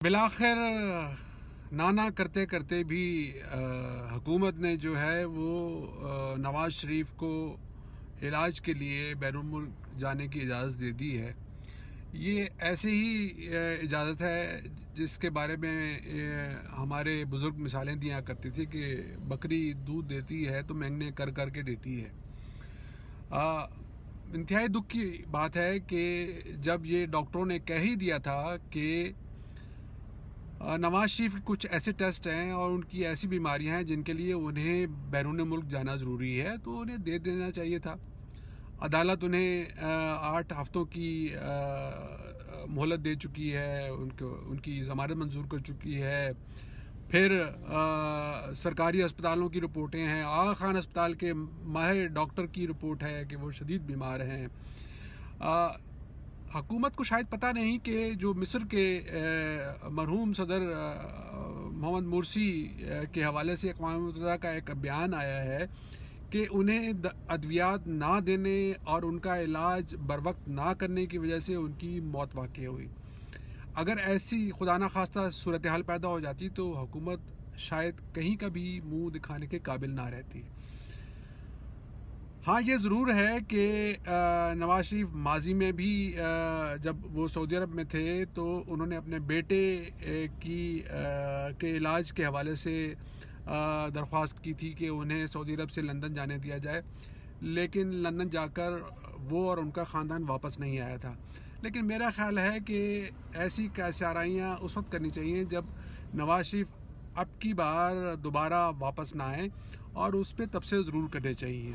بالآخر نانا کرتے کرتے بھی حکومت نے جو ہے وہ نواز شریف کو علاج کے لیے بیرون ملک جانے کی اجازت دے دی ہے۔ یہ ایسی ہی اجازت ہے جس کے بارے میں ہمارے بزرگ مثالیں دیا کرتی تھی کہ بکری دودھ دیتی ہے تو مینگنے کر کر کے دیتی ہے۔ انتہائی دکھ کی بات ہے کہ جب یہ ڈاکٹروں نے کہہ ہی دیا تھا کہ نواز شریف کے کچھ ایسے ٹیسٹ ہیں اور ان کی ایسی بیماریاں ہیں جن کے لیے انہیں بیرون ملک جانا ضروری ہے تو انہیں دے دینا چاہیے تھا۔ عدالت انہیں 8 ہفتوں کی مہلت دے چکی ہے، ان کی ضمانت منظور کر چکی ہے۔ پھر سرکاری اسپتالوں کی رپورٹیں ہیں، آغا خان اسپتال کے ماہر ڈاکٹر کی رپورٹ ہے کہ وہ شدید بیمار ہیں۔ حکومت کو شاید پتہ نہیں کہ جو مصر کے مرحوم صدر محمد مرسی کے حوالے سے اقوام متحدہ کا ایک بیان آیا ہے کہ انہیں ادویات نہ دینے اور ان کا علاج بر وقت نہ کرنے کی وجہ سے ان کی موت واقع ہوئی۔ اگر ایسی خدا نخواستہ صورتحال پیدا ہو جاتی تو حکومت شاید کہیں کا بھی منہ دکھانے کے قابل نہ رہتی۔ ہاں، یہ ضرور ہے کہ نواز شریف ماضی میں بھی جب وہ سعودی عرب میں تھے تو انہوں نے اپنے بیٹے کے علاج کے حوالے سے درخواست کی تھی کہ انہیں سعودی عرب سے لندن جانے دیا جائے، لیکن لندن جا کر وہ اور ان کا خاندان واپس نہیں آیا تھا۔ لیکن میرا خیال ہے کہ ایسی آرائیاں اس وقت کرنی چاہیے جب نواز شریف اب کی بار دوبارہ واپس نہ آئیں، اور اس پہ تبصرے ضرور کرنے چاہیے۔